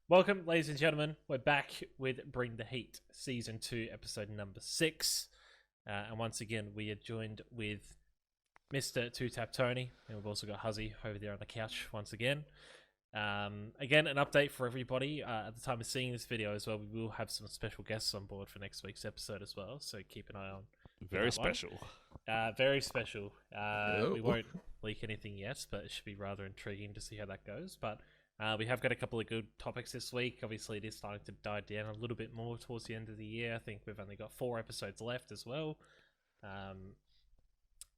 Welcome, ladies and gentlemen. We're back with Bring the Heat, Season 2, Episode number 6. And once again, we are joined with Mr. Two-Tap Tony, and we've also got Huzzy over there on the couch once again. Again, an update for everybody. At the time of seeing this video as well, we will have some special guests on board for next week's episode as well, so keep an eye on Very special. very special. We won't leak anything yet, but it should be rather intriguing to see how that goes. But we have got a couple of good topics this week. Obviously, it is starting to die down a little bit more towards the end of the year. I think we've only got 4 episodes left as well.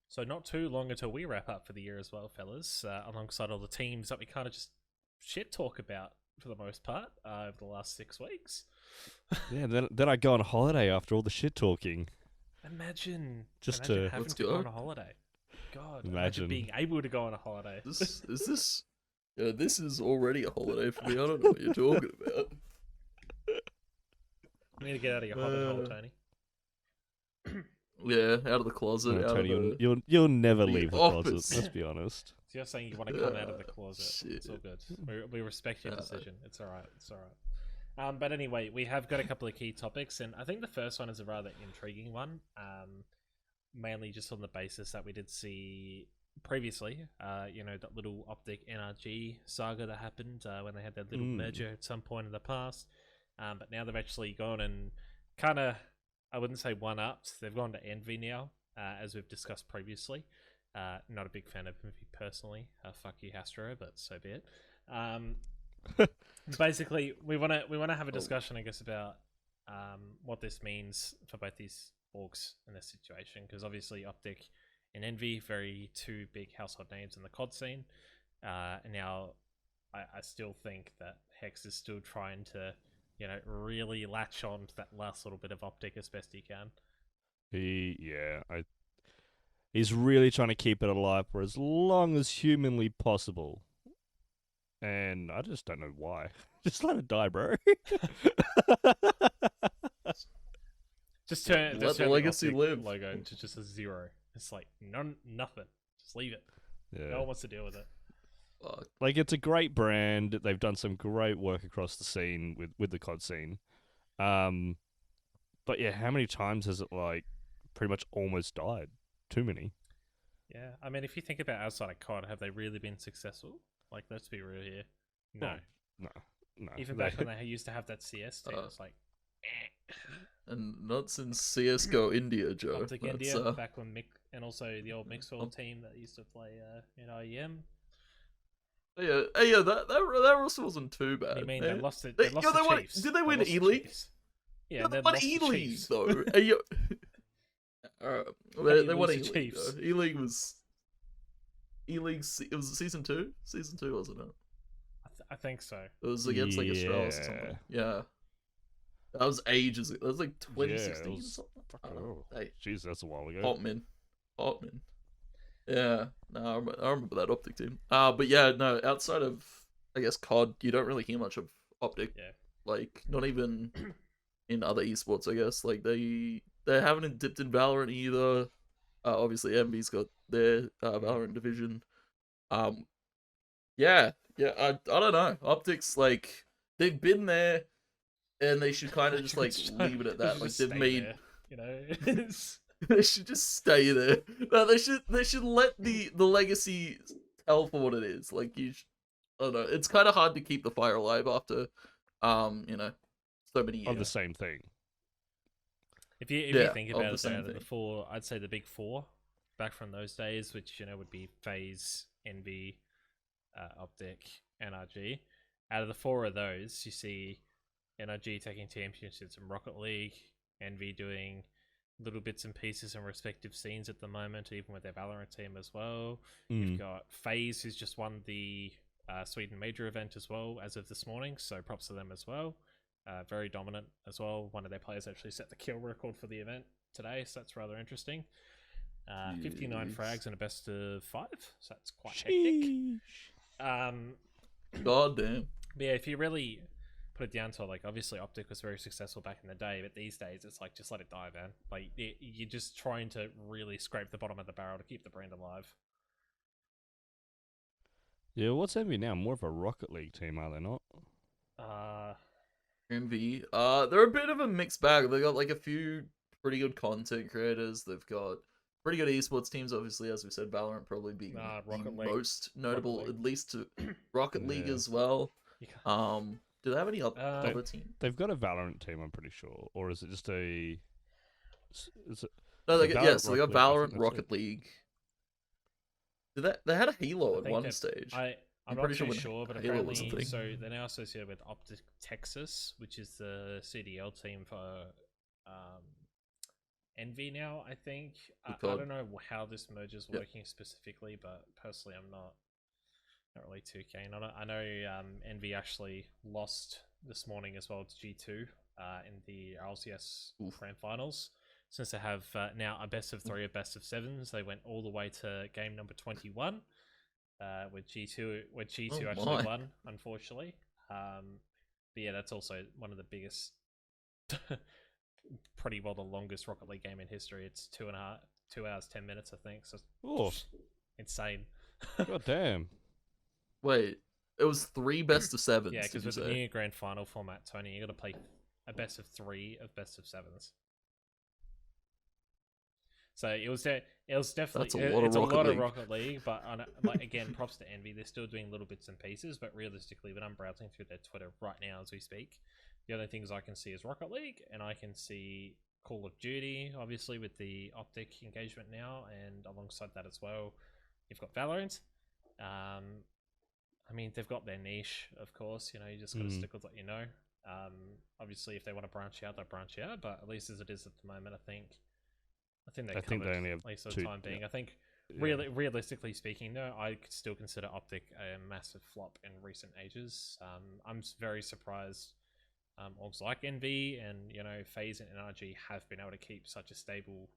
So not too long until we wrap up for the year as well, fellas, alongside all the teams that we kind of just shit talk about for the most part over the last 6 weeks. Yeah, then I go on holiday after all the shit talking. Imagine Having to go on a holiday. God, imagine being able to go on a holiday. This is already a holiday for me. I don't know what you're talking about. You need to get out of your hobbit hole, Tony. Yeah, out of the closet. No, out Tony, of you'll never leave the office. closet. Let's be honest. So you're saying you want to come out of the closet. Shit. It's all good. We respect your decision. It's alright. It's alright. But anyway, we have got a couple of key topics, and I think the first one is a rather intriguing one. Mainly just on the basis that we did see previously, that little Optic NRG saga that happened when they had that little merger at some point in the past. But now they've actually gone and kind of, I wouldn't say one-upped. They've gone to Envy now, as we've discussed previously. Not a big fan of Envy personally. Fuck you, Hastro, but so be it. Basically, we want to have a discussion, I guess, about what this means for both these orgs in this situation, because obviously Optic and Envy, very 2 big household names in the COD scene. And now I still think that Hex is still trying to, really latch on to that last little bit of Optic as best he can. He's really trying to keep it alive for as long as humanly possible. And I just don't know why. Just let it die, bro. Just turn the legacy live. Logo into just a 0. It's like nothing. Just leave it. Yeah. No one wants to deal with it. Like, it's a great brand. They've done some great work across the scene with the COD scene. But yeah, how many times has it pretty much almost died? Too many. Yeah, I mean, if you think about outside of COD, have they really been successful? Like, let's be real here. No. No. Even back when they used to have that CS team, it's like, And not since CS:GO India, Joe. Optic India, back when and also the old Mixwell team that used to play in IEM. Yeah, that also wasn't too bad. I mean, they lost it. They lost the Chiefs. Did they win E-League? Yeah, they won E-League though. They won E-League. E-League was it was season 2. Season 2, wasn't it? I think so. It was against Australia or something. Yeah. That was ages ago. That was 2016 or something. Hey. Jeez, that's a while ago. Hotman. Yeah. No, I remember that Optic team. But yeah, no, outside of, I guess, COD, you don't really hear much of Optic. Yeah. Not even in other esports, I guess. They haven't dipped in Valorant either. Obviously, Envy's got their Valorant division. Yeah, I don't know. Optics, they've been there, and they should kind of just leave it at that. They've made, there, they should just stay there. No, they should let the legacy tell for what it is. I don't know. It's kind of hard to keep the fire alive after, so many years of the same thing. If you think about it, I'd say the big 4 back from those days, which would be FaZe, Envy, Optic, NRG. Out of the 4 of those, you see NRG taking championships in Rocket League, Envy doing little bits and pieces in respective scenes at the moment, even with their Valorant team as well. You've got FaZe, who's just won the Sweden Major event as well as of this morning, so props to them as well. Very dominant as well. One of their players actually set the kill record for the event today, so that's rather interesting. 59 frags and a best of 5, so that's quite hectic. God damn. But yeah, if you really put it down to obviously Optic was very successful back in the day, but these days it's just let it die, man. You're just trying to really scrape the bottom of the barrel to keep the brand alive. Yeah, what's Envy now? More of a Rocket League team, are they not? Envy. They're a bit of a mixed bag. They got like a few pretty good content creators. They've got pretty good esports teams. Obviously, as we said, Valorant probably being Rocket the League. most notable, Rocket League. at least to Rocket League Yeah. as well. Do they have any other team? They've got a Valorant team, I'm pretty sure, or is it just a? Is it? No, the they got, Valorant so they got Rocket League, I think Valorant, that's Rocket it. League. They had a Halo I at think one that- stage. I'm pretty not sure too when sure, but Halo was a apparently, thing. so they're now associated with Optic Texas, which is the CDL team for Envy now, I think. I don't know how this merge is working specifically, but personally, I'm not really too keen on it. I know Envy actually lost this morning as well to G2 in the RLCS Grand Finals. Since they have now a best of 3 or best of 7s, they went all the way to game number 21. With G2 actually won, unfortunately. But yeah, that's also one of the biggest, pretty well the longest Rocket League game in history. It's 2 hours 10 minutes, I think. So insane. God damn. Wait, it was 3 best of 7s. Yeah, because with the new grand final format, Tony, you got to play a best of 3 of best of 7s. So it was definitely a lot of Rocket League, but like again, props to Envy. They're still doing little bits and pieces, but realistically, when I'm browsing through their Twitter right now as we speak, the only things I can see is Rocket League, and I can see Call of Duty, obviously with the Optic engagement now, and alongside that as well, you've got Valorant. I mean, they've got their niche, of course. You know, you just got to stick with what you know. Obviously, if they want to branch out, they'll branch out, but at least as it is at the moment, I think they only have at least for the time being. I think, realistically speaking, though, I could still consider Optic a massive flop in recent ages. I'm very surprised orgs like Envy and FaZe and NRG have been able to keep such a stable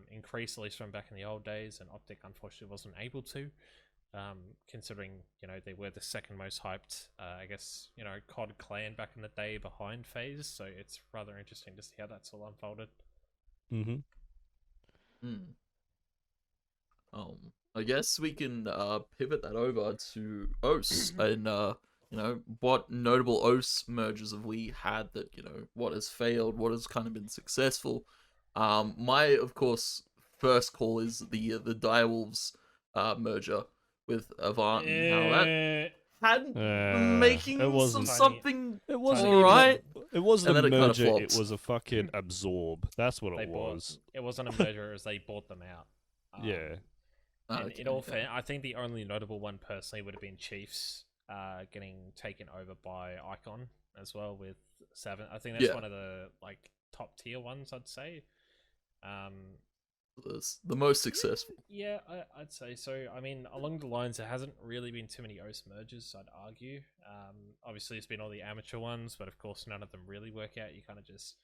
increase, at least from back in the old days, and Optic unfortunately wasn't able to. Considering they were the second most hyped, I guess COD clan back in the day behind FaZe, so it's rather interesting to see how that's all unfolded. I guess we can pivot that over to OCE and what notable OCE mergers have we had that what has failed, what has kind of been successful. My of course first call is the Direwolves merger with Avant and how that had making something. It wasn't alright. It wasn't a merger. Kind of it was a fucking absorb. That's what it was. It wasn't a merger, as they bought them out. And in all fair, I think the only notable one personally would have been Chiefs getting taken over by Icon as well with 7. I think that's one of the top tier ones, I'd say. The most successful. Yeah, I'd say so. I mean, along the lines, there hasn't really been too many OCE mergers, I'd argue. Obviously, it's been all the amateur ones, but of course, none of them really work out. You kind of just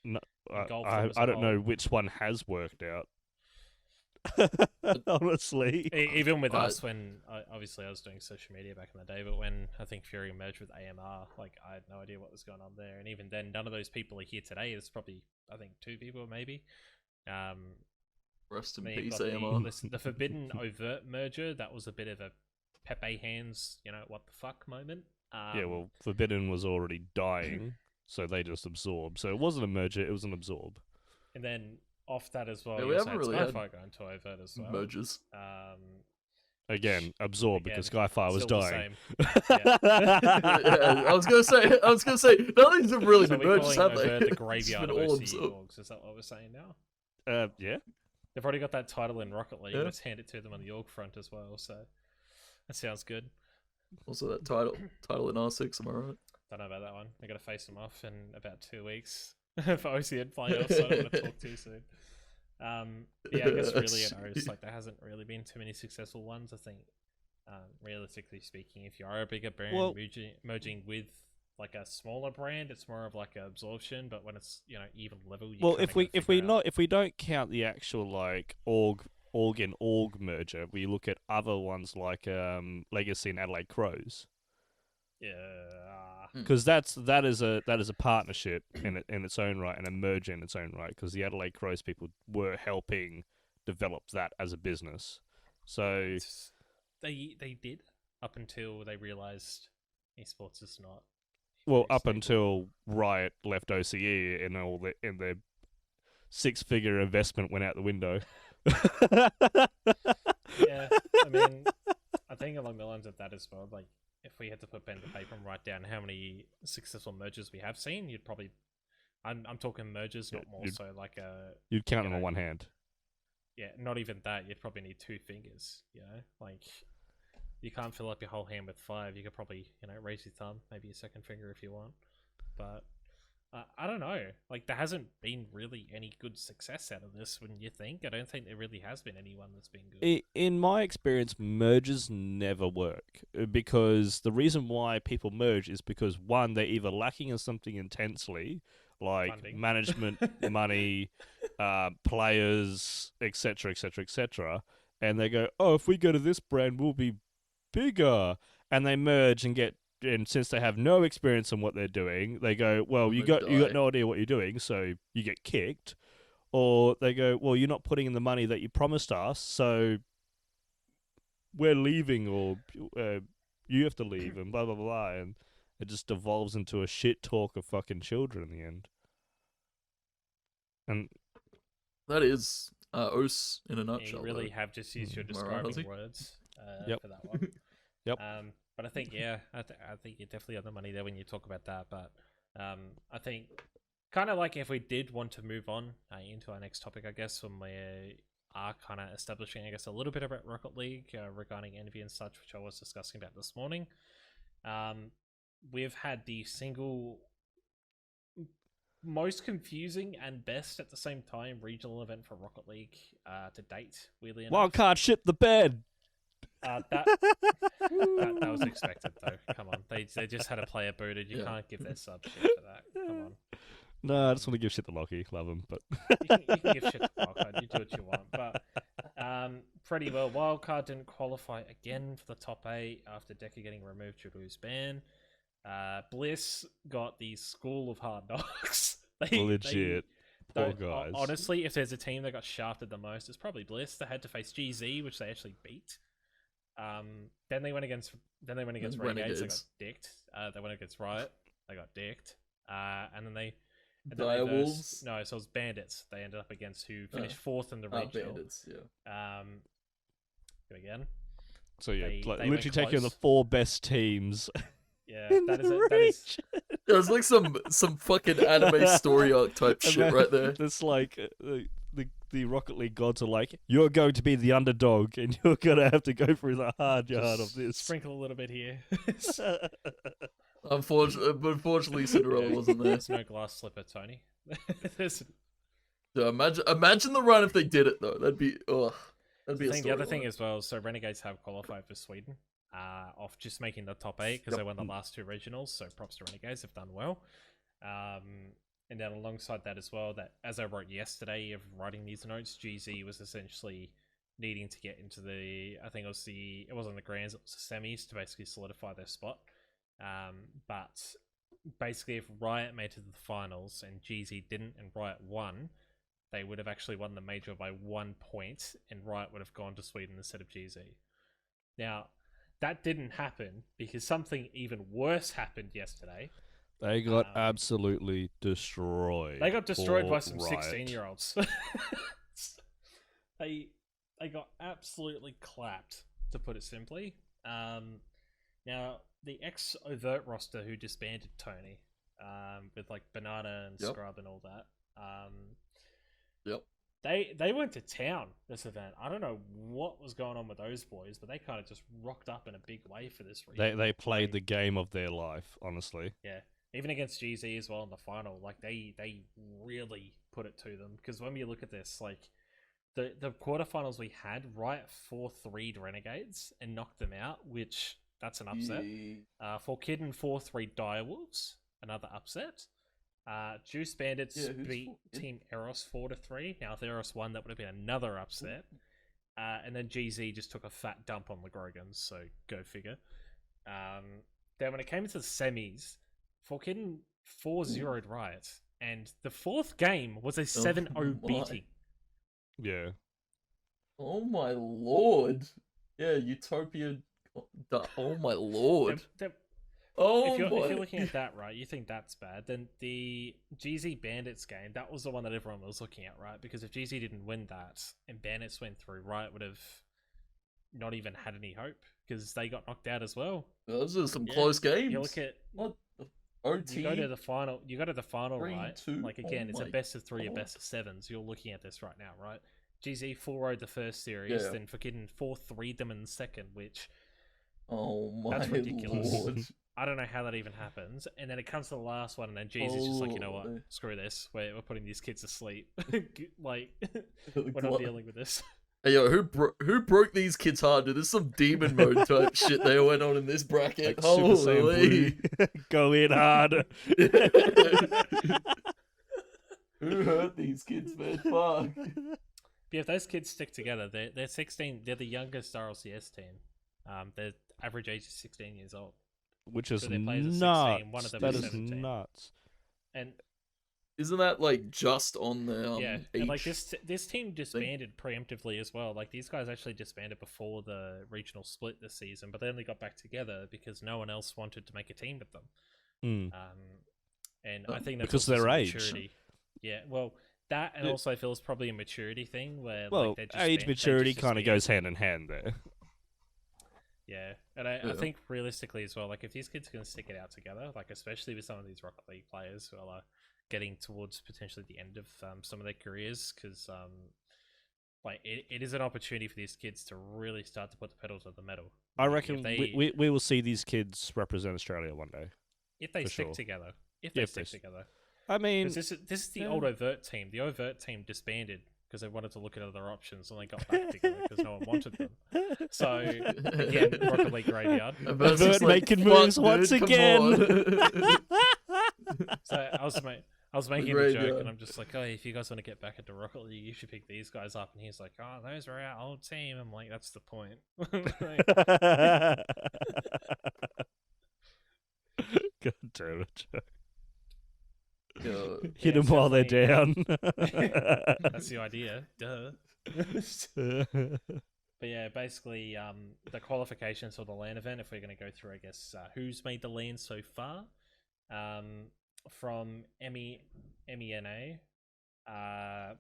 I don't know which one has worked out. Honestly, even with us, when obviously I was doing social media back in the day, but when I think Fury merged with AMR, I had no idea what was going on there, and even then, none of those people are here today. There's probably, I think, 2 people maybe. Rest in peace, AMR. The Forbidden Overt merger, that was a bit of a Pepe hands, what the fuck moment. Well, Forbidden was already dying, so they just absorbed. So it wasn't a merger; it was an absorb. And then off that as well, we haven't really had Skyfire going to Overt as well. Mergers. Again, absorb because Skyfire was dying. I was gonna say none of these have really been mergers, have they? The graveyard of OCE orgs. Is that what we're saying now? Yeah. They've already got that title in Rocket League. Let's hand it to them on the org front as well. So that sounds good. Also, that title in R6. Am I right? Don't know about that one. They're gonna face them off in about 2 weeks for OCEAN playoffs. So I don't want to talk too soon. I guess really at OCE, there hasn't really been too many successful ones. I think, realistically speaking, if you are a bigger brand merging with a smaller brand, it's more of an absorption. But when it's even level, if we don't count the actual org and org merger, we look at other ones like Legacy and Adelaide Crows. Because that is a partnership in its own right and a merger in its own right. Because the Adelaide Crows people were helping develop that as a business, so they did up until they realized esports is not Well, up until Riot left OCE and their six-figure investment went out the window. Yeah, I mean, I think along the lines of that as well. Like, if we had to put pen to paper and write down how many successful mergers we have seen, you'd probably, I'm talking mergers, not more so like a. You'd count them on one hand. Yeah, not even that. You'd probably need 2 fingers. You know, like you can't fill up your whole hand with 5. You could probably, raise your thumb, maybe your second finger if you want. But I don't know. Like, there hasn't been really any good success out of this. Wouldn't you think? I don't think there really has been anyone that's been good. In my experience, mergers never work because the reason why people merge is because one, they're either lacking in something intensely, like Funding. management, money, players, etc., etc., etc., and they go, "Oh, if we go to this brand, we'll be bigger," and they merge and get. And since they have no experience in what they're doing, they go, "Well, you got no idea what you're doing, so you get kicked." Or they go, "Well, you're not putting in the money that you promised us, so we're leaving, or you have to leave," and blah blah blah, and it just devolves into a shit talk of fucking children in the end. And that is OS in a nutshell. You really have just used your describing words for that one. Yep. But I think, I think you're definitely on the money there when you talk about that. But I think kind of like if we did want to move on into our next topic, I guess, when we are kind of establishing, I guess, a little bit about Rocket League regarding Envy and such, which I was discussing about this morning. We've had the single most confusing and best at the same time regional event for Rocket League to date, weirdly enough. Wildcard shit the bed! That was expected, though. Come on. They just had a player booted. You can't give their sub shit for that. Come on. No, I just want to give shit to Lockie. Love him, but... you can give shit to Wildcard. You do what you want. But pretty well. Wildcard didn't qualify again for the top 8 after Decker getting removed due to his ban. Bliss got the School of Hard Knocks. Legit. Poor guys. Honestly, if there's a team that got shafted the most, it's probably Bliss. They had to face GZ, which they actually beat. Then they went against Renegades. They got dicked. They went against Riot. They got dicked. And then they Direwolves. No, so it was Bandits. They ended up against who finished 4th in the regional. Bandits, yeah. Go again. So yeah, They literally went taking close. the 4 best teams. Yeah, that is it. That is. It was like some fucking anime story arc type shit right there. It's like the Rocket League gods are like, "You're going to be the underdog, and you're gonna have to go through the hard yard of this." Sprinkle a little bit here. Unfortunately, Cinderella wasn't there. There's no glass slipper, Tony. Yeah, imagine the run if they did it though. That'd be The other thing as well. So Renegades have qualified for Sweden. Off just making the top 8 because they won the last 2 regionals. So props to Renegades, have done well. And then alongside that as well, that as I wrote yesterday of writing these notes, GZ was essentially needing to get into it wasn't the grands, it was the semis to basically solidify their spot. But basically if Riot made it to the finals and GZ didn't and Riot won, they would have actually won the major by 1 point and Riot would have gone to Sweden instead of GZ. Now, that didn't happen because something even worse happened yesterday. They got absolutely destroyed. They got destroyed by some Riot. 16-year-olds. They got absolutely clapped, to put it simply. Now, the ex-Overt roster who disbanded Tony, with like Banana and Scrub and all that, they went to town this event. I don't know what was going on with those boys, but they kind of just rocked up in a big way for this reason. They played the game of their life, honestly. Yeah. Even against GZ as well in the final, like they really put it to them. Because when we look at this, like the quarterfinals we had, Riot 4-3'd Renegades and knocked them out, which that's an upset. Forkidden 4-3 Direwolves, another upset. Juice Bandits beat Team Eros 4-3. Now if Eros won, that would have been another upset. And then GZ just took a fat dump on the Grogans, so go figure. Then when it came to the semis, Forkidden 4-0'd Riot, and the 4th game was a 7-0 beating. Yeah. Oh my lord. Yeah, Utopia. Oh my lord. Oh if you're boy. looking at that, right, you think that's bad. Then the GZ Bandits game, that was the one that everyone was looking at, right? Because if GZ didn't win that and Bandits went through, Riot would have not even had any hope because they got knocked out as well. Those are some close games. You look at what the OT. You go to the final. You go to the final, 3-2? right? Like again, it's a best of 3, a God. best of 7s. You're looking at this right now, right? GZ 4-0'd the first series, then fucking 4-3'd them in the second, which that's ridiculous. Lord. I don't know how that even happens. And then it comes to the last one, and then GZ is just like, you know what? Screw this. We're putting these kids to sleep. Like, we're not dealing with this. Hey, yo, who broke these kids hard? Dude, there's some demon mode type shit they went on in this bracket. Like Super Saiyan Blue. Go in hard. Who hurt these kids, man? Fuck. But if those kids stick together, they're 16. They're the youngest RLCS team. Their average age is 16 years old. Which is So their players nuts. are 16, one of them That is is 17. nuts. And Isn't that like just on the yeah, age and like this team disbanded preemptively as well. Like these guys actually disbanded before the regional split this season, but they only got back together because no one else wanted to make a team with them. And I think that's because also their some age. maturity. Yeah, well, that and also I feel it's probably a maturity thing where Well, like, they age just maturity kind of disband. goes hand in hand there. Yeah, and I think realistically as well, like if these kids are going to stick it out together, like especially with some of these Rocket League players who are getting towards potentially the end of some of their careers, because like it is an opportunity for these kids to really start to put the pedal to the metal. I reckon we will see these kids represent Australia one day. If they stick together. If they stick together. I mean, this is the old Overt team. The Overt team disbanded because they wanted to look at other options and they got back together because no one wanted them. So again, Rocket League graveyard. Overt making moves once again. So I was making a joke and I'm just like, oh, if you guys want to get back into Rocket League, you should pick these guys up. And he's like, oh, those are our old team. I'm like, that's the point. God damn it, Joe. Hit them while they're down. That's the idea. Duh. But yeah, basically, the qualifications for the LAN event, if we're going to go through, I guess, who's made the LAN so far. From MENA,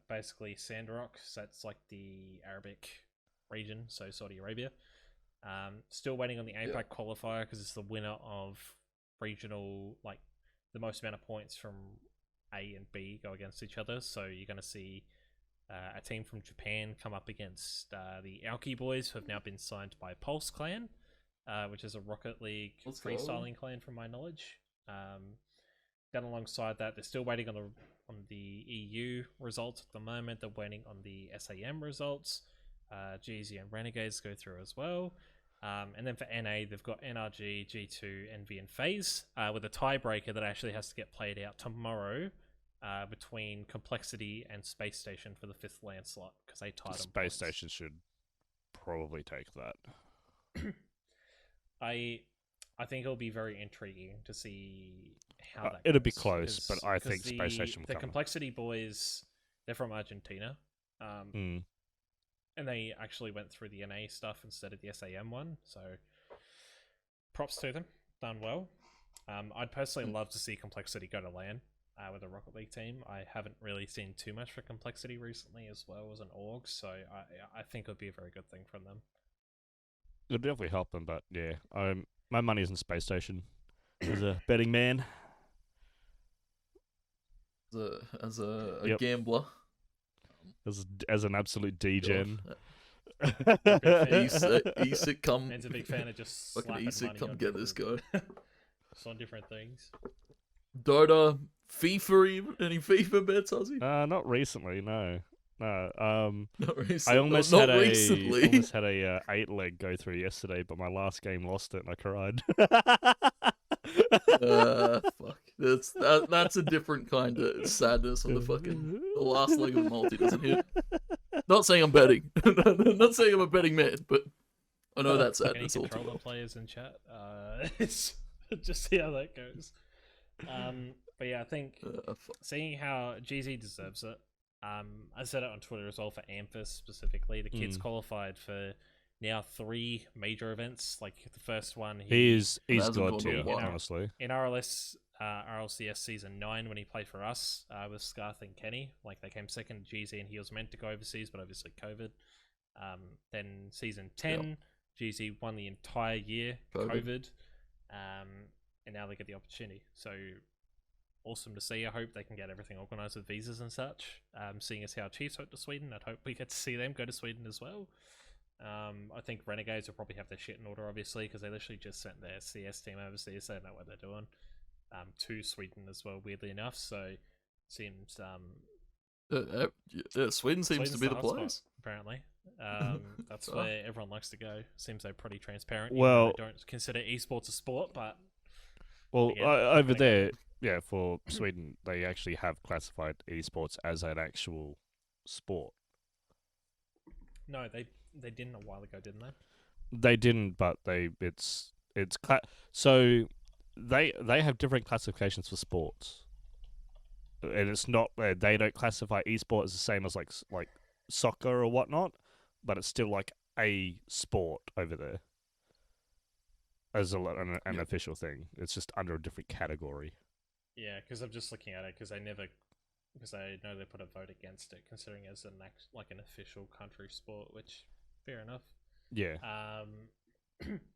basically Sandrock, so that's like the Arabic region, so Saudi Arabia. Still waiting on the APAC qualifier because it's the winner of regional, like the most amount of points from A and B go against each other. So you're going to see a team from Japan come up against the Aoki boys, who have now been signed by Pulse Clan, which is a Rocket League freestyling clan from my knowledge. Then alongside that, they're still waiting on the EU results at the moment. They're waiting on the SAM results. GZ and Renegades go through as well. And then for NA, they've got NRG, G2, Envy, and FaZe, with a tiebreaker that actually has to get played out tomorrow between Complexity and Space Station for the 5th LAN slot, because they tied on Space points. Station should probably take that. I think it'll be very intriguing to see how that it'll be goes, close, but I think Space Station will the come. Complexity boys, they're from Argentina. And they actually went through the NA stuff instead of the SAM one, so props to them. Done well. I'd personally love to see Complexity go to LAN with a Rocket League team. I haven't really seen too much for Complexity recently as well as an org, so I think it would be a very good thing from them. It'll definitely help them, but yeah, my money's in Space Station as a betting man. As a gambler. As an absolute degen. ESIC come. Man's a big fan of just Fucking slapping ESIC money come on get people. this guy. Just on different things. Dota, FIFA, any FIFA bets, Ozzy? Not recently, no. No. Not recently. I almost not had recently. almost had a 8-leg go through yesterday, but my last game lost it and I cried. Fuck. That's a different kind of sadness when the last leg of the multi doesn't hit. Not saying I'm betting. Not saying I'm a betting man, but I know that sadness Any all too controller well. players in chat? Just see how that goes. But yeah, I think seeing how GZ deserves it. I said it on Twitter as well for Amphis specifically. The kids qualified for now 3 major events. Like the first one, He's hasn't god gone to tier, one. honestly. in RLCS season 9 when he played for us with Scarth and Kenny. Like they came second to GZ and he was meant to go overseas, but obviously COVID. Then season 10, GZ won the entire year, COVID. And now they get the opportunity. So awesome to see. I hope they can get everything organised with visas and such. Seeing as how Chiefs went to Sweden, I'd hope we get to see them go to Sweden as well. I think Renegades will probably have their shit in order, obviously, because they literally just sent their CS team overseas. They don't know what they're doing. To Sweden as well, weirdly enough. So seems Sweden seems to be the place. Apparently, that's where everyone likes to go. Seems they're pretty transparent. Well, they don't consider esports a sport, but over there, yeah, for Sweden, they actually have classified esports as an actual sport. No, they didn't a while ago, didn't they? They didn't, but so they have different classifications for sports, and it's not they don't classify esports as the same as like soccer or whatnot, but it's still like a sport over there as an official thing. It's just under a different category. Yeah, because I'm just looking at it because I know they put a vote against it, considering it's an official country sport, which fair enough. Yeah.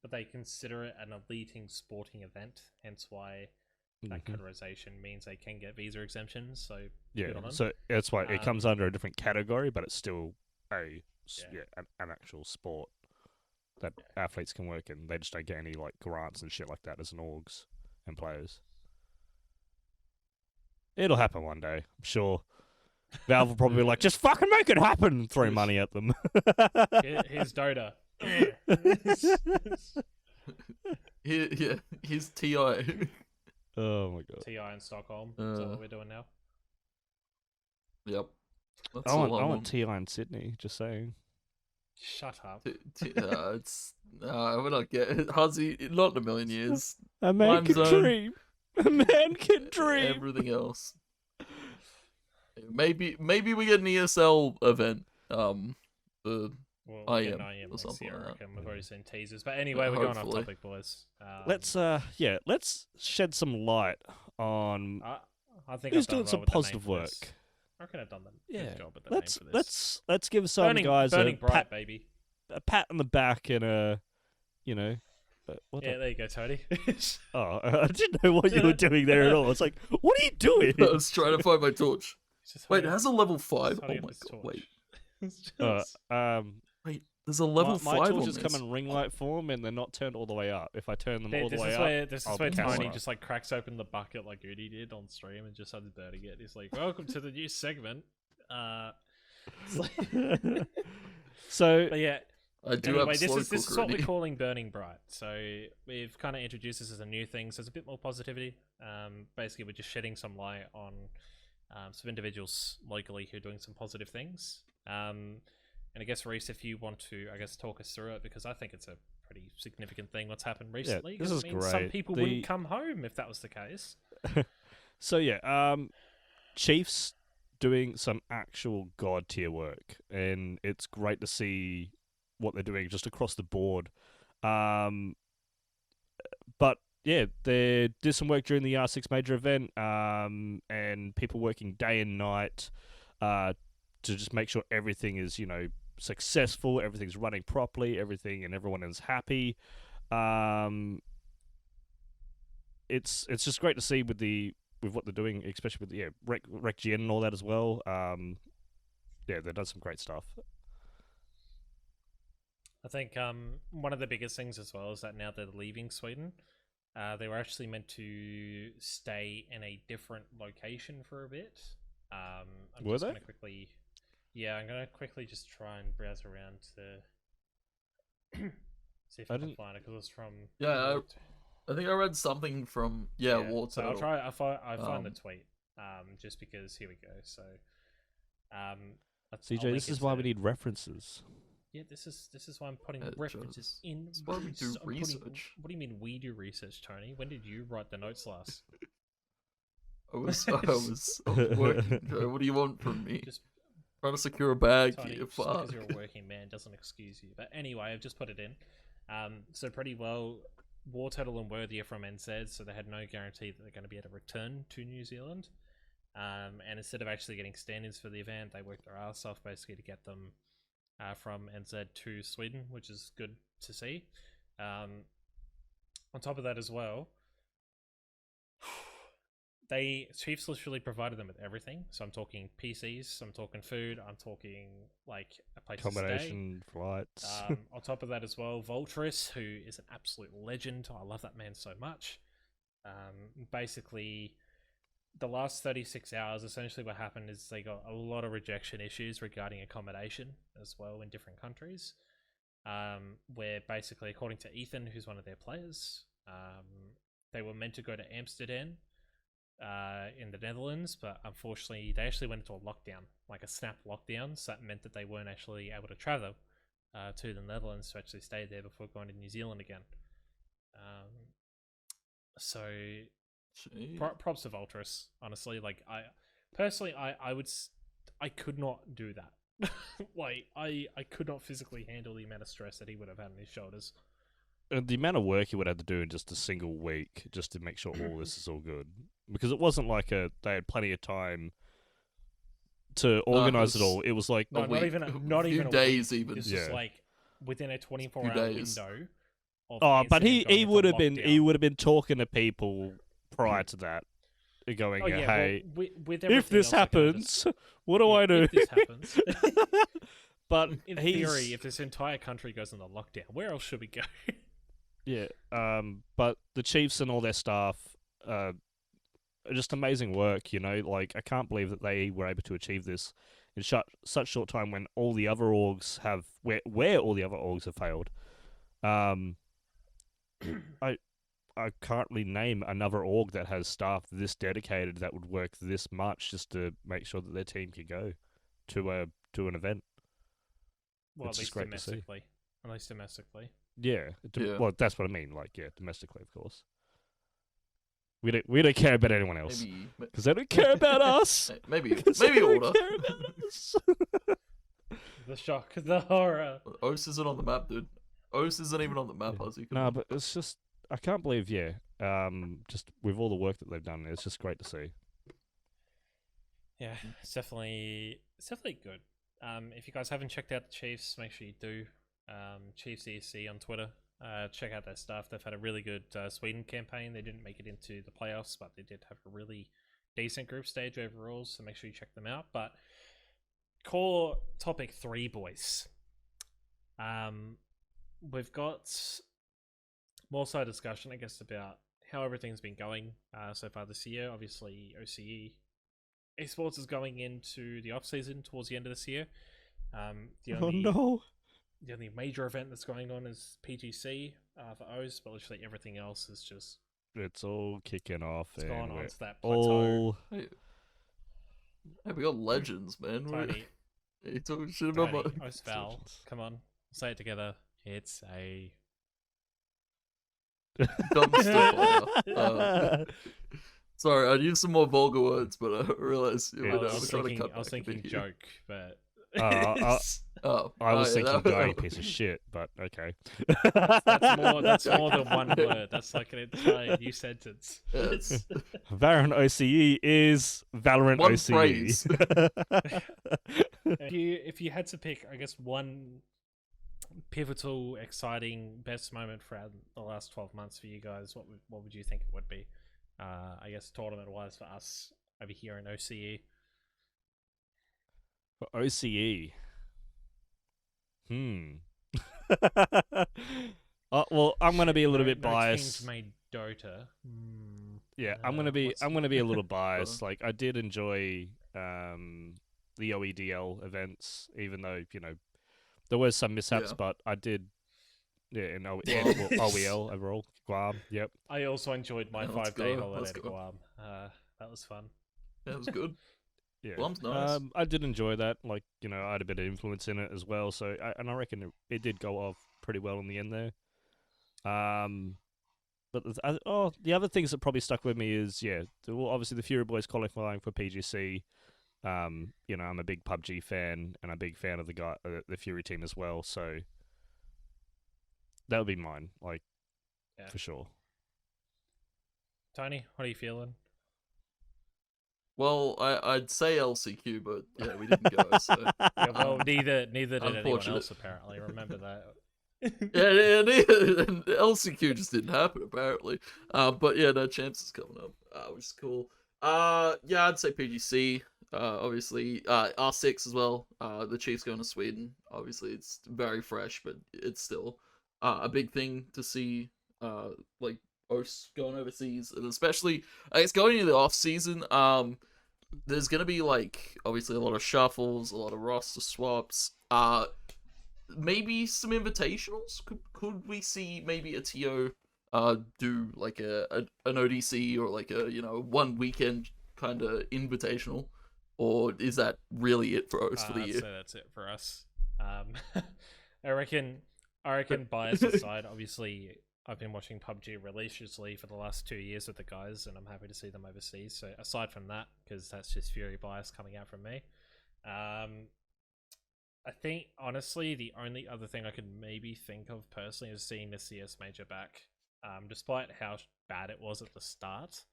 But they consider it an elite sporting event, hence why that categorization means they can get visa exemptions. So yeah, so that's why it comes under a different category, but it's still an actual sport that athletes can work in. They just don't get any like grants and shit like that as an orgs and players. It'll happen one day, I'm sure. Valve will probably be like, just fucking make it happen and throw money at them. Here's Dota. Here's TI. Oh my god. TI in Stockholm. Is that what we're doing now? Yep. I want TI in Sydney, just saying. Shut up. We're not getting Hazi, not in a million years. A man can dream. A man can dream. Everything else. Maybe we get an ESL event. We'll get an IM or something year, like that. We've already seen teasers. But anyway, we're going off topic, boys. Let's shed some light on I think who's I've done doing some with the positive name for work. this. I reckon I've done the good job with the let's name for this. let's give some guys burning bright, baby. A pat on the back and a there you go, Tony. I didn't know what you were doing there at all. It's like, what are you doing? I was trying to find my torch. Wait, it has a level 5? Oh my god, wait. Wait, there's a level 5 my on torches this. come in ring light form and they're not turned all the way up. If I turn them all the way up, this is where Tony just like cracks open the bucket like Udi did on stream and just started burning it. He's like, welcome to the new segment. So but yeah. I do anyway, have this is what we're calling Burning Bright. So we've kind of introduced this as a new thing, so there's a bit more positivity. Basically, we're just shedding some light on some individuals locally who are doing some positive things. And I guess, Reese, if you want to, talk us through it, because I think it's a pretty significant thing what's happened recently. Yeah, this is great. Some people wouldn't come home if that was the case. So yeah, Chiefs doing some actual god tier work, and it's great to see what they're doing just across the board. But yeah, they did some work during the R6 major event, and people working day and night to just make sure everything is, successful, everything's running properly, and everyone is happy. It's just great to see with what they're doing, especially with Rec GN and all that as well. They've done some great stuff. I think one of the biggest things as well is that now they're leaving Sweden. They were actually meant to stay in a different location for a bit. I'm going to quickly just try and browse around to see if I can find it, because it's from... Yeah, I think I read something from War So Turtle. I'll find the tweet, just because here we go. So, CJ, this is why we need references. Yeah, this is why I'm putting references in. That's why we do research. What do you mean we do research, Tony? When did you write the notes last? I was working. What do you want from me? Just Trying to secure a bag. Tony, Yeah, just because fuck. you're a working man doesn't excuse you. But anyway, I've just put it in. So pretty well, War Turtle and Worthy are from NZ, so they had no guarantee that they're going to be able to return to New Zealand. And instead of actually getting stand-ins for the event, they worked their ass off basically to get them from NZ to Sweden, which is good to see. On top of that as well, Chiefs literally provided them with everything. So I'm talking PCs, I'm talking food, I'm talking like a place Accommodation, to stay. flights. On top of that as well, Voltris, who is an absolute legend. I love that man so much. Basically, the last 36 hours, essentially what happened is they got a lot of rejection issues regarding accommodation as well in different countries. Where basically, according to Ethan, who's one of their players, they were meant to go to Amsterdam in the Netherlands, but unfortunately they actually went into a lockdown, like a snap lockdown, so that meant that they weren't actually able to travel to the Netherlands to actually stay there before going to New Zealand again. So props to Voltris, honestly. Like, I personally, I could not do that. Like, I could not physically handle the amount of stress that he would have had on his shoulders. The amount of work he would have to do in just a single week just to make sure all this is all good. Because it wasn't like they had plenty of time to organize it all. It was like not even a days week. even. It's just like within a 24-hour window. But he would have been talking to people prior to that, going, "Hey, with if this happens, what do I do?" If this happens, but in theory, if this entire country goes into lockdown, where else should we go? Yeah, but the Chiefs and all their staff, just amazing work, you know. Like, I can't believe that they were able to achieve this in such short time when all the other orgs have where all the other orgs have failed. I can't really name another org that has staff this dedicated that would work this much just to make sure that their team can go to an event. Well, it's at least great domestically. At least domestically. Yeah. Yeah. Well, that's what I mean. Like, yeah, domestically, of course. We don't care about anyone else because they don't care about us. Maybe order. The shock, the horror. OS isn't on the map, dude. OS isn't even on the map, Ozzy. No, but it's just I can't believe, just with all the work that they've done, it's just great to see. Yeah, it's definitely good. If you guys haven't checked out the Chiefs, make sure you do. Chiefs ESC on Twitter. Check out their stuff. They've had a really good Sweden campaign. They didn't make it into the playoffs, but they did have a really decent group stage overall, so make sure you check them out. But core topic 3, boys. We've got more so discussion, I guess, about how everything's been going so far this year. Obviously, OCE Esports is going into the off-season towards the end of this year. The only major event that's going on is PGC for O's, but literally everything else is just... It's all kicking off. It's gone on to that plateau. Hey, we got legends, man. Tony. You talking shit about my... Val, come on. Say it together. It's a... dumpster. Sorry, I'd use some more vulgar words, but I realized I was thinking joke, but... I was thinking dirty piece of shit, but okay. That's more than one word. That's like an entire new sentence. Yes. Valorant OCE is Valorant one OCE. Phrase. If you had to pick, I guess, one pivotal, exciting, best moment for the last 12 months for you guys, what would you think it would be? I guess tournament-wise for us over here in OCE. For OCE. Well, I'm going to be a little bit biased. Teams made Dota. Yeah, I'm going to be a little biased. Like, I did enjoy the OEDL events, even though, you know, there was some mishaps, but I did in OEL overall. Guam, yep. I also enjoyed my 5-day holiday to Guam. That was fun. Yeah, it was good. Yeah, Guam's nice. I did enjoy that. Like, you know, I had a bit of influence in it as well. So, I reckon it did go off pretty well in the end there. But the other things that probably stuck with me is, obviously the Fury Boys qualifying for PGC. You know, I'm a big PUBG fan and a big fan of the Fury team as well. So that would be mine, like for sure. Tony, what are you feeling? Well, I'd say LCQ, but yeah, we didn't go. So yeah, well, neither did anyone else apparently. Remember that. yeah, and LCQ just didn't happen apparently. But yeah, no, Champs is coming up, which is cool. Yeah, I'd say PGC. Obviously, R6 as well. The Chiefs going to Sweden. Obviously, it's very fresh, but it's still a big thing to see. Like OS going overseas, and especially I guess going into the off season. There's gonna be like obviously a lot of shuffles, a lot of roster swaps. Maybe some invitationals. Could we see maybe a TO do like an ODC or like a one weekend kind of invitational, or is that really it for us for the year? I'd say that's it for us. I reckon bias aside, obviously I've been watching PUBG religiously for the last 2 years with the guys, and I'm happy to see them overseas. So aside from that, because that's just Fury bias coming out from me, I think honestly the only other thing I could maybe think of personally is seeing the CS major back. Despite how bad it was at the start,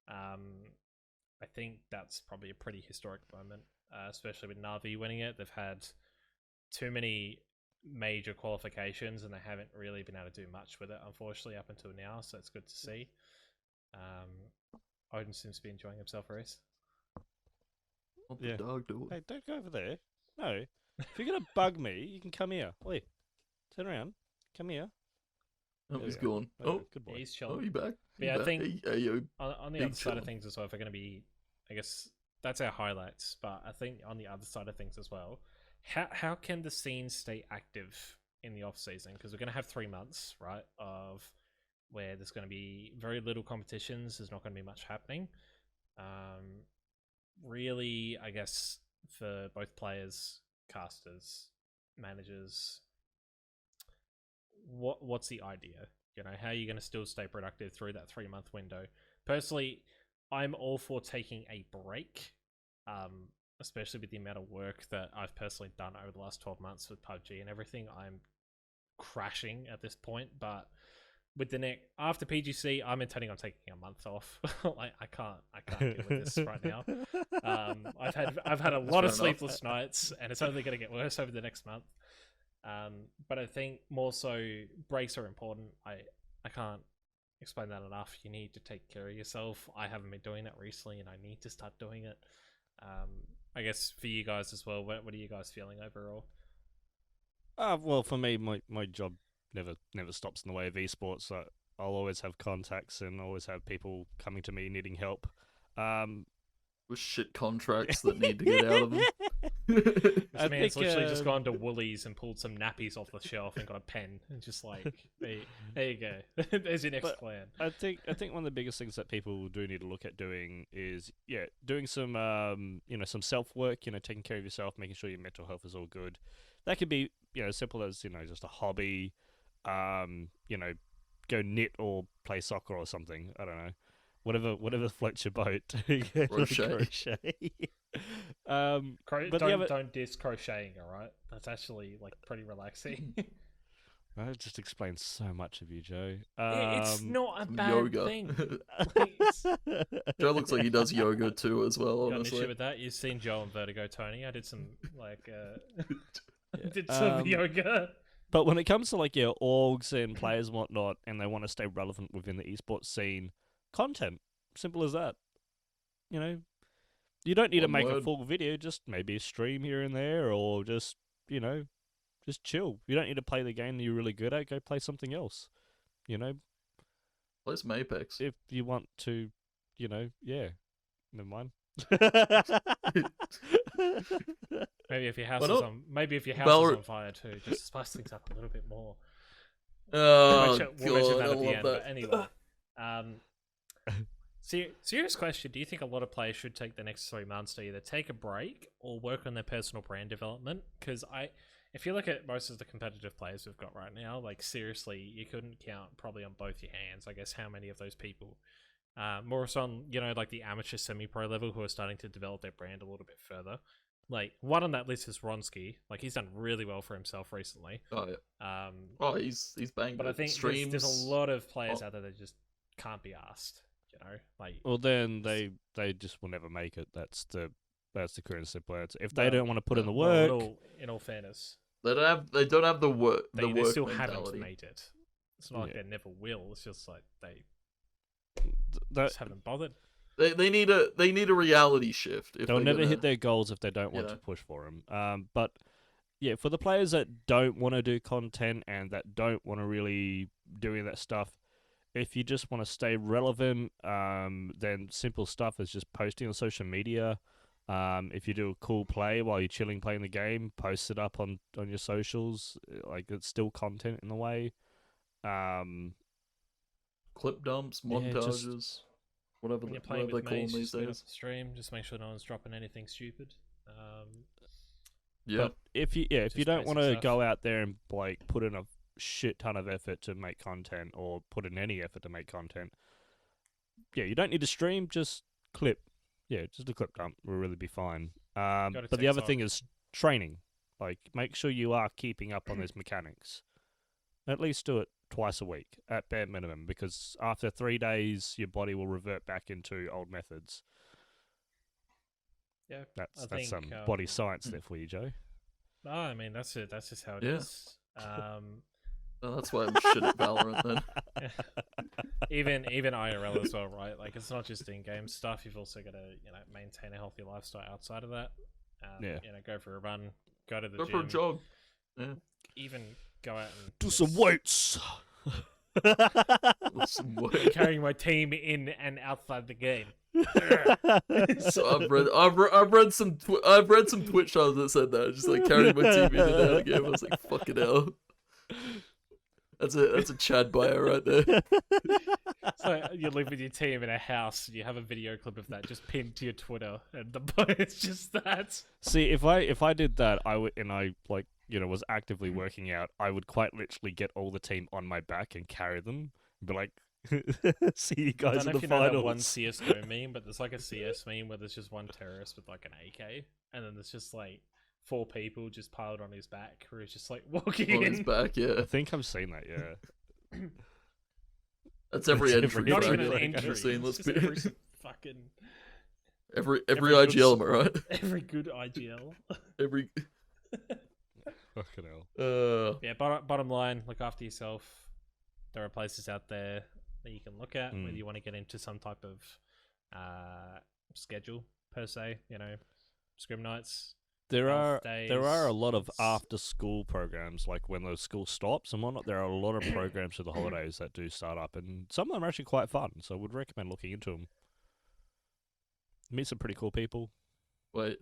I think that's probably a pretty historic moment, especially with Na'Vi winning it. They've had too many major qualifications and they haven't really been able to do much with it, unfortunately, up until now, so it's good to see. Odin seems to be enjoying himself, Reese. What the dog doing? Hey, don't go over there. No. If you're going to bug me, you can come here. Wait. Turn around. Come here. Oh, he's gone. Oh, good boy. He's chilling. Oh, you back? Yeah, I think you on the other side of things as well, if we're going to be, I guess that's our highlights, but I think on the other side of things as well, how can the scene stay active in the off season? Because we're going to have 3 months, right, of where there's going to be very little competitions. There's not going to be much happening. Really, I guess for both players, casters, managers, what's the idea? How are you going to still stay productive through that 3-month window? Personally, I'm all for taking a break, especially with the amount of work that I've personally done over the last 12 months with PUBG and everything. I'm crashing at this point, but with the after PGC, I'm intending on taking a month off. I can't get with this right now. I've had a lot of sleepless nights, and it's only going to get worse over the next month. But I think more so breaks are important. I can't explain that enough. You need to take care of yourself. I haven't been doing that recently, and I need to start doing it. I guess for you guys as well, what are you guys feeling overall? Well, for me, my job never stops in the way of esports. So I'll always have contacts and always have people coming to me needing help. With shit contracts that need to get out of them. I mean, it's literally just gone to Woolies and pulled some nappies off the shelf and got a pen and just like, there you go. There's your next plan. I think one of the biggest things that people do need to look at doing is doing some some self work. Taking care of yourself, making sure your mental health is all good. That could be as simple as just a hobby. Go knit or play soccer or something. I don't know. Whatever floats your boat. Crochet. But don't diss crocheting, alright? That's actually like pretty relaxing. That just explains so much of you, Joe. It's not a bad yoga thing. Joe looks like he does yoga too as well, got honestly. Got an issue with that? You've seen Joe on Vertigo, Tony. I did some did some yoga. But when it comes to orgs and players and whatnot, and they want to stay relevant within the esports scene, content, simple as that. You don't need to make a full video, just maybe a stream here and there, or just just chill. You don't need to play the game that you're really good at. Go play something else. Play some Apex. If you want to, never mind. Maybe if your house is on, is on fire too, just to spice things up a little bit more. Oh, we'll mention that at the end. But anyway, serious question: do you think a lot of players should take the next 3 months to either take a break or work on their personal brand development? Because if you look at most of the competitive players we've got right now, seriously, you couldn't count probably on both your hands, I guess, how many of those people more so on, you know, like the amateur semi-pro level who are starting to develop their brand a little bit further. Like, one on that list is Ronsky. Like, he's done really well for himself recently. Oh yeah. He's banged. But I think streams. there's a lot of players out there that just can't be asked. You know, like. Well, then they just will never make it. That's the current simple answer. If they don't want to put in the work, in all fairness, they don't have the work. They work still mentality. haven't made it. It's not like they never will. It's just like they that, just haven't bothered. They need a reality shift. If they'll never hit their goals if they don't want to push for them. But yeah, for the players that don't want to do content and that don't want to really do any of that stuff, if you just want to stay relevant, then simple stuff is just posting on social media. If you do a cool play while you're chilling playing the game, post it up on your socials. Like, it's still content in a way. Clip dumps, montages, whatever they call them these days. Stream, just make sure no one's dropping anything stupid. But if you don't want to go out there and like put in a shit ton of effort to make content, or put in any effort to make content, you don't need to stream. Just clip. Just a clip dump will really be fine. But the other thing is training. Like, make sure you are keeping up on these mechanics. At least do it twice a week at bare minimum, because after 3 days your body will revert back into old methods. Yeah, that's some body science there for you, Joe. No, I mean that's it. That's just how it is. That's why I'm shit at Valorant then. Even IRL as well, right? Like, it's not just in-game stuff. You've also got to, you know, maintain a healthy lifestyle outside of that. You know, go for a run, go to the gym, for a jog. Yeah. Even go out and do some weights. Carrying my team in and outside the game. So I've read some Twitch shows that said that, just like carrying my team in and out of the game. I was like, fucking hell. That's a Chad bio right there. So you live with your team in a house, and you have a video clip of that just pinned to your Twitter, and it's just that. See, if I did that, I like, you know, was actively working out, I would quite literally get all the team on my back and carry them, and be like, see you guys in the finals. I don't know if you know that one CSGO meme, but there's like a CS meme where there's just one terrorist with like an AK, and then there's just like 4 people just piled on his back, who is just like walking on in. his back. Yeah, I think I've seen that. Yeah, that's every entry. Not even an entry. Seen, let's be fucking every IGL, am I right? Every good IGL. Every. Fucking hell. Yeah, bottom line, look after yourself. There are places out there that you can look at, whether you want to get into some type of schedule per se, you know, scrim nights. There are a lot of after school programs, like when the school stops and whatnot. There are a lot of programs for the holidays that do start up, and some of them are actually quite fun. So I would recommend looking into them. Meet some pretty cool people. Wait.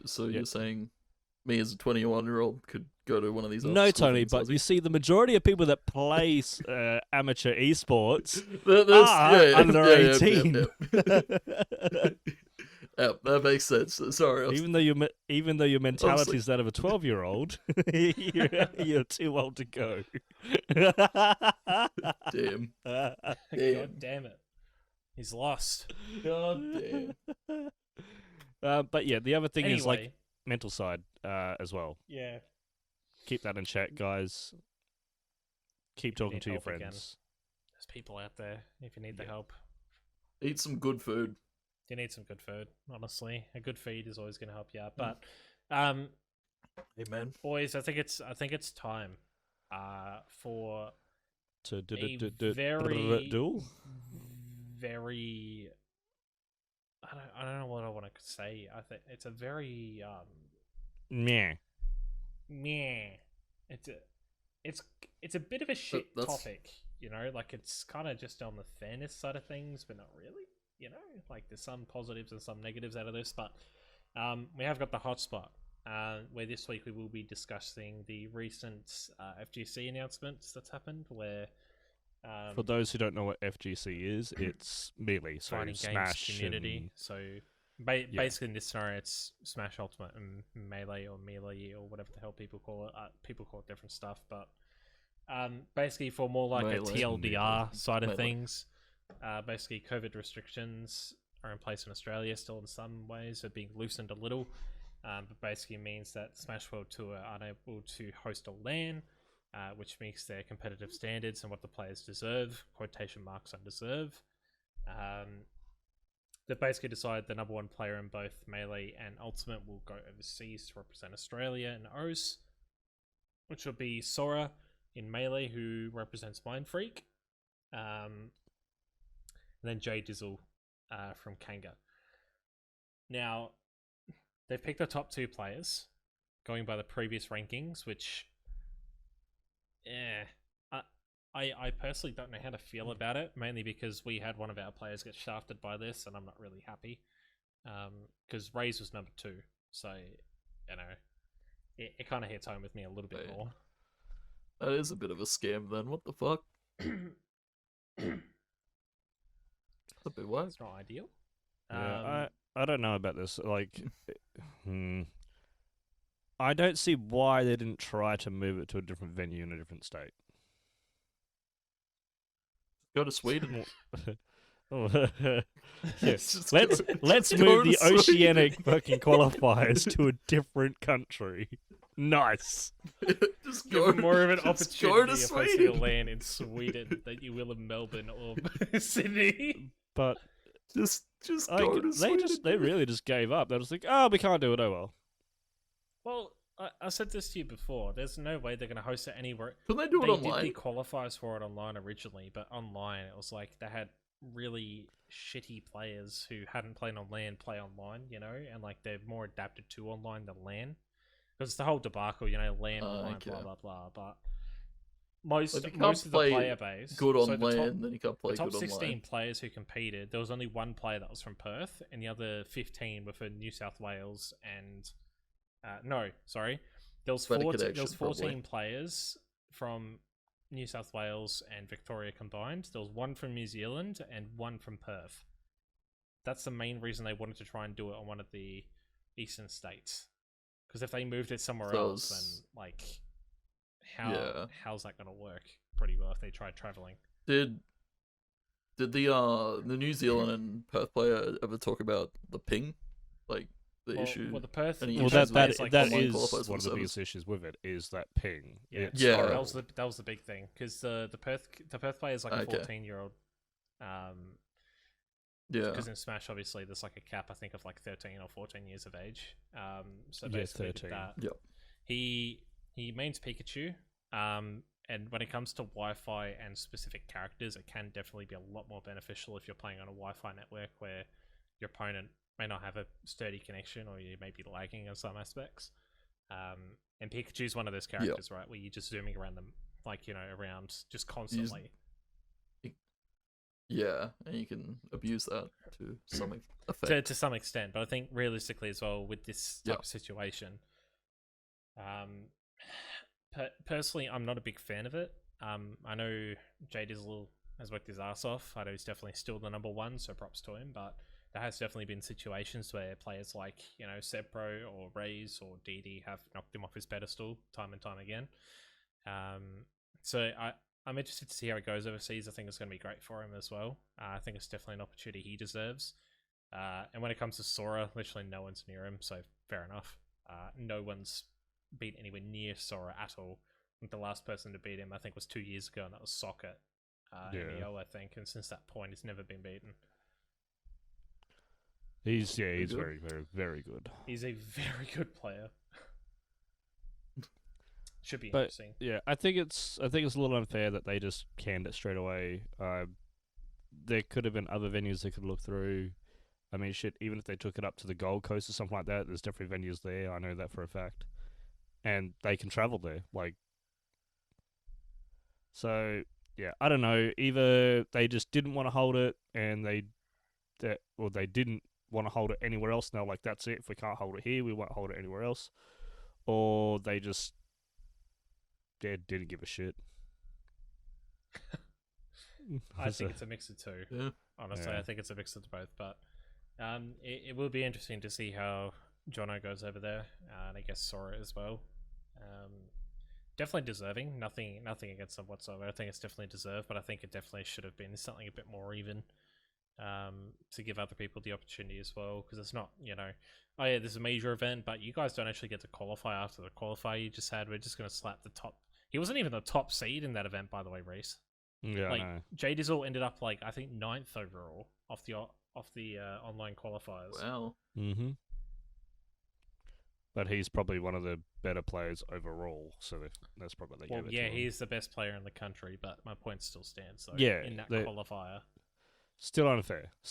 So you're saying me as a 21-year-old could go to one of these? No, Tony, but you see, the majority of people that play amateur esports are under 18. Yeah, that makes sense. Sorry. Even though your mentality is that of a 12-year-old, you're too old to go. Damn. God damn it. He's lost. God damn. But yeah, the other thing is like mental side as well. Yeah. Keep that in check, guys. Keep talking to your friends. Again. There's people out there if you need the help. Eat some good food. You need some good food, honestly. A good feed is always going to help you out. But, amen, boys. I think it's time for to very. I don't know what I want to say. I think it's a very meh. It's a bit of a shit topic, you know. Like, it's kind of just on the fairness side of things, but not really. You know, like, there's some positives and some negatives out of this, but we have got the hotspot, where this week we will be discussing the recent FGC announcements that's happened, where... for those who don't know what FGC is, it's Melee, so Smash community. So basically in this scenario, it's Smash Ultimate and Melee or Melee or whatever the hell people call it. People call it different stuff, but basically for more like Melee, a TLDR side of things, Basically, COVID restrictions are in place in Australia still in some ways. They're being loosened a little, but basically means that Smash World Tour are unable to host a LAN, which makes their competitive standards and what the players deserve, quotation marks on deserve. They've basically decided the number one player in both Melee and Ultimate will go overseas to represent Australia in OCE, which will be Sora in Melee, who represents Mind Freak, and then Jay Dizzle from Kanga. Now, they've picked the top two players, going by the previous rankings, which, I personally don't know how to feel about it, mainly because we had one of our players get shafted by this, and I'm not really happy. Because Raze was number 2, so, you know, it kind of hits home with me a little bit more. That is a bit of a scam then, what the fuck? That's a bit whack. It's not ideal. Yeah, I don't know about this. Like, I don't see why they didn't try to move it to a different venue in a different state. Go to Sweden. Yes, let's move the Oceanic fucking qualifiers to a different country. Nice. Just Give go, more of an just go opportunity to of hosting a Sweden. LAN in Sweden than you will in Melbourne or Sydney. But Just go to Sweden. they really just gave up. They was like, oh, we can't do it. Oh well. Well, I said this to you before. There's no way they're going to host it anywhere. Can they do it online? They did the qualifiers for it online originally, but online it was like they had really shitty players who hadn't played on LAN play online, you know, and like they're more adapted to online than LAN. Because it's the whole debacle, you know, LAN online, okay. blah blah blah. But most If you can't of the play player base, good on so LAN, then you can't play the top good 16 online. players who competed, there was only one player that was from Perth, and the other 15 were for New South Wales and there was 14 probably. players from New South Wales and Victoria combined. There was one from New Zealand and one from Perth. That's the main reason they wanted to try and do it on one of the eastern states. Because if they moved it somewhere else, then like, how's that going to work? Pretty well if they tried traveling. Did the New Zealand and Perth player ever talk about the ping, like the issue? Well, the Perth. That is like one online of qualifiers for the the biggest issues with it is that ping. Yeah, Yeah. That was the big thing because the Perth player is like a 14-year-old. Yeah. Because in Smash, obviously, there's like a cap, I think, of like 13 or 14 years of age. So basically, with 13. that, Yep. he mains Pikachu. And when it comes to Wi-Fi and specific characters, it can definitely be a lot more beneficial if you're playing on a Wi-Fi network where your opponent may not have a sturdy connection or you may be lagging in some aspects. And Pikachu's one of those characters, right, where you're just zooming around them, like, you know, around just constantly. Yeah, and you can abuse that to some effect. To some extent, but I think realistically as well with this type of situation, personally, I'm not a big fan of it. I know Jay Dizzle has worked his ass off. I know he's definitely still the number one, so props to him. But there has definitely been situations where players like, you know, Sebpro or Raze or DD have knocked him off his pedestal time and time again. So I'm interested to see how it goes overseas. I think it's going to be great for him as well. I think it's definitely an opportunity he deserves. And when it comes to Sora, literally no one's near him, so fair enough. No one's been anywhere near Sora at all. I think the last person to beat him, I think, was 2 years ago, and that was Socket. NEO, I think, and since that point, he's never been beaten. He's very, very, very good. He's a very good player. Should be But, interesting. Yeah, I think it's a little unfair that they just canned it straight away. There could have been other venues they could look through. I mean, shit, even if they took it up to the Gold Coast or something like that, there's definitely venues there. I know that for a fact. And they can travel there. Like, so, yeah, I don't know. Either they just didn't want to hold it and they didn't want to hold it anywhere else. Now, like, that's it. If we can't hold it here, we won't hold it anywhere else. Or they just didn't give a shit. I think it's a mix of two. Yeah. Honestly, I think it's a mix of both. But it will be interesting to see how Jono goes over there, and I guess Sora as well. definitely deserving. Nothing against them whatsoever. I think it's definitely deserved, but I think it definitely should have been something a bit more even, to give other people the opportunity as well. Because it's not, oh yeah, this is a major event, but you guys don't actually get to qualify after the qualifier you just had. We're just gonna slap the top. He wasn't even the top seed in that event, by the way, Reese. Yeah, like I know. J Dizzle ended up like I think 9th overall off the online qualifiers. Wow. Mm-hmm. But he's probably one of the better players overall, so that's probably what they gave it to him. He's the best player in the country, but my point still stands. So Yeah, in that qualifier, still unfair. Yeah,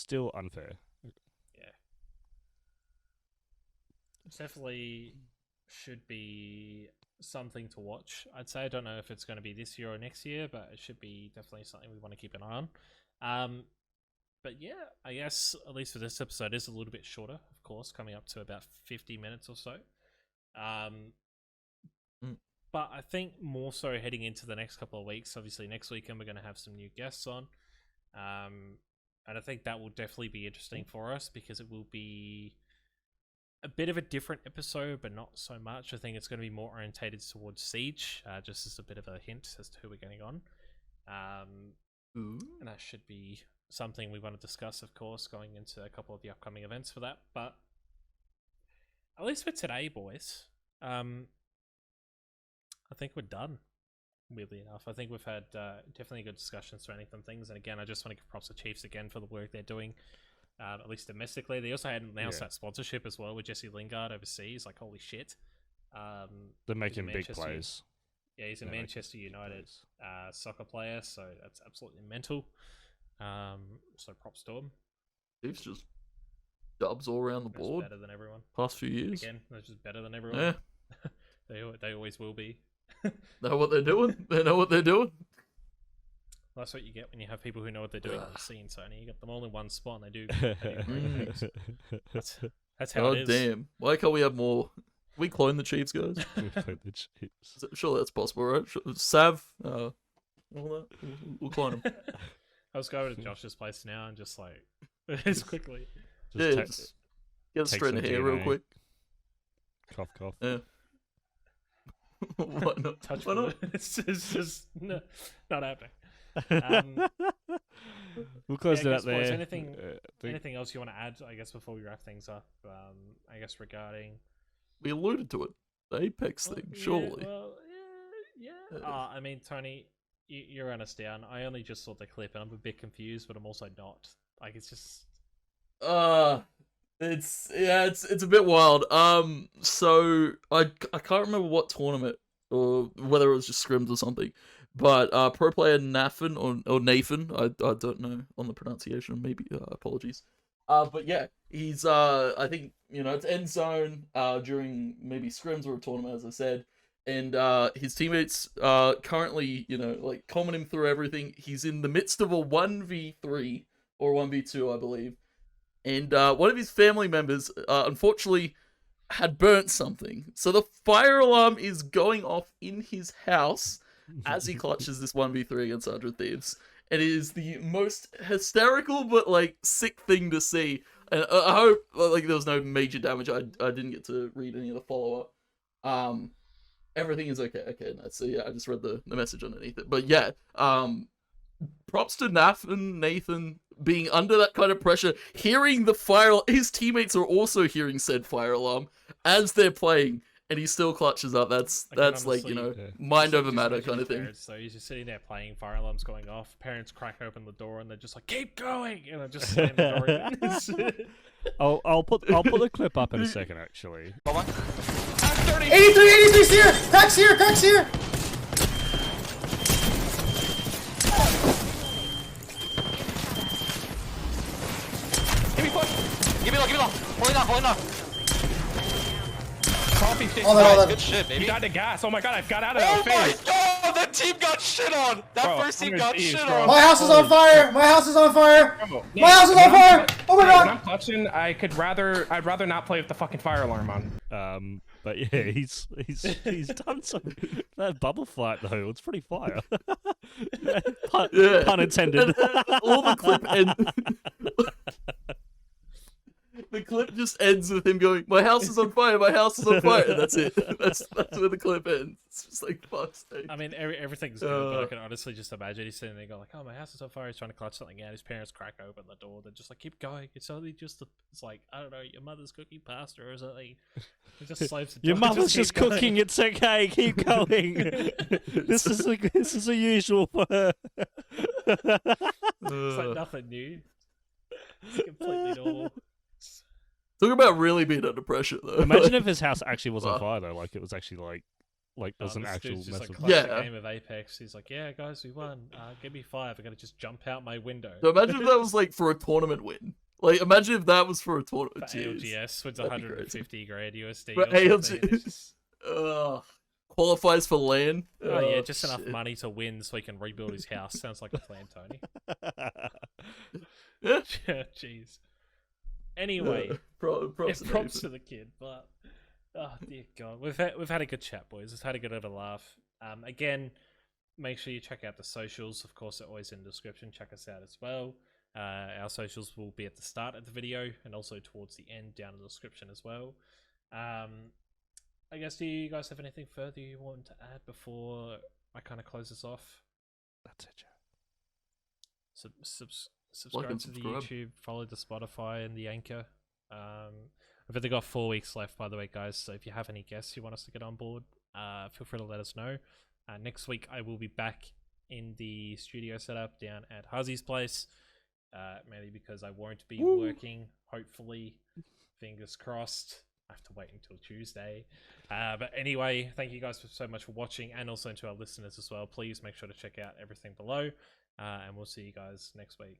it definitely should be something to watch. I'd say I don't know if it's going to be this year or next year, but it should be definitely something we want to keep an eye on. But yeah, I guess at least for this episode is a little bit shorter, of course, coming up to about 50 minutes or so. But I think more so heading into the next couple of weeks. Obviously, next weekend we're going to have some new guests on, and I think that will definitely be interesting for us because it will be a bit of a different episode, but not so much. I think it's going to be more orientated towards Siege, just as a bit of a hint as to who we're getting on. And that should be something we want to discuss, of course, going into a couple of the upcoming events for that. But at least for today, boys, I think we're done. Weirdly enough, I think we've had definitely good discussions surrounding some things. And again, I just want to give props to Chiefs again for the work they're doing, at least domestically. They also had announced that sponsorship as well with Jesse Lingard overseas. Like, holy shit! They're making big plays. Yeah, he's a Manchester United soccer player, so that's absolutely mental. So props to him. Chiefs just dubs all around the board. Better than everyone. Past few years. Again, they're just better than everyone. Yeah. They always will be. Know what they're doing. They know what they're doing. Well, that's what you get when you have people who know what they're doing on the scene, Sony. You get them all in one spot and they do. That's how it is. Damn. Why can't we have more? We clone the Chiefs, guys. We clone the Chiefs. Sure, that's possible, right? Sav, all that. We'll clone them. I was going to Josh's place now and just like, as quickly. Just get a straight in the hair real quick. Cough, cough. Yeah. Why not? Touch Why not? It's just not happening. We'll close it up up there. Boys, anything else you want to add, I guess, before we wrap things up? I guess regarding... We alluded to it. The Apex thing, surely. Yeah. I mean, Tony, you ran us down. I only just saw the clip and I'm a bit confused, but I'm also not. Like, it's just... It's a bit wild. So I can't remember what tournament or whether it was just scrims or something, but pro player Nathan or Nathan, I don't know on the pronunciation, maybe apologies. But yeah, he's I think it's end zone during maybe scrims or a tournament, as I said, and his teammates currently like combing him through everything. He's in the midst of a 1v3 or 1v2, I believe. And one of his family members, unfortunately, had burnt something. So the fire alarm is going off in his house as he clutches this 1v3 against 100 Thieves. And it is the most hysterical but, like, sick thing to see. And I hope, like, there was no major damage. I didn't get to read any of the follow-up. Everything is okay. Okay, nice. So, yeah, I just read the message underneath it. But, yeah, props to Nathan being under that kind of pressure, hearing the fire. His teammates are also hearing said fire alarm as they're playing, and he still clutches up. That's honestly, like mind over matter kind of thing. So he's just sitting there playing, fire alarms going off. Parents crack open the door and they're just like, "Keep going!" And I just slam the door again. I'll put the clip up in a second. Actually, 83's here. Pack's here. Give me low. Pulling off. Coffee shit. Good shit, baby. You died to gas. Oh my god, I've got out of there. there. Oh my god, that team got shit on. First team got shit on. My house is on fire. My house is on fire. Oh my god. When I'm clutching, I'd rather not play with the fucking fire alarm on. But yeah, he's done some that bubble fight though. It's pretty fire. Pun intended. All the clip and the clip just ends with him going, "My house is on fire, my house is on fire." That's it. That's where the clip ends. It's just like, fuck's sake. I mean, everything's good, but I can honestly just imagine he's sitting there going like, "Oh, my house is on fire." He's trying to clutch something out. His parents crack open the door. They're just like, "Keep going. It's only just it's like, I don't know, your mother's cooking pasta or something." He just slams the door. Your mother's just keep cooking. going. It's okay. Keep going. This is a usual for her. It's like nothing new. It's completely normal. Talk about really being under pressure, though. Imagine if his house actually was on fire, though. Like it was actually like there's an this actual dude's just mess like of... a game of Apex. He's like, "Yeah, guys, we won. Give me 5. I gotta just jump out my window." So imagine if that was like for a tournament win. Like, imagine if that was for a tournament. For ALGS wins 150 grand USD. But ALGS qualifies for LAN. Oh yeah, just enough money to win so he can rebuild his house. Sounds like a plan, Tony. Yeah. Jeez. Anyway, props to the kid, but oh dear God, we've had a good chat, boys. We've had a good little laugh. Again, make sure you check out the socials. Of course, they're always in the description. Check us out as well. Our socials will be at the start of the video and also towards the end down in the description as well. I guess, do you guys have anything further you want to add before I kind of close this off? That's it, Joe. Subscribe to the YouTube, follow the Spotify and the Anchor. I've only got 4 weeks left, by the way, guys. So if you have any guests you want us to get on board, feel free to let us know. Next week, I will be back in the studio setup down at Huzzy's place, mainly because I won't be working, hopefully. Fingers crossed. I have to wait until Tuesday. But anyway, thank you guys so much for watching, and also to our listeners as well. Please make sure to check out everything below, and we'll see you guys next week.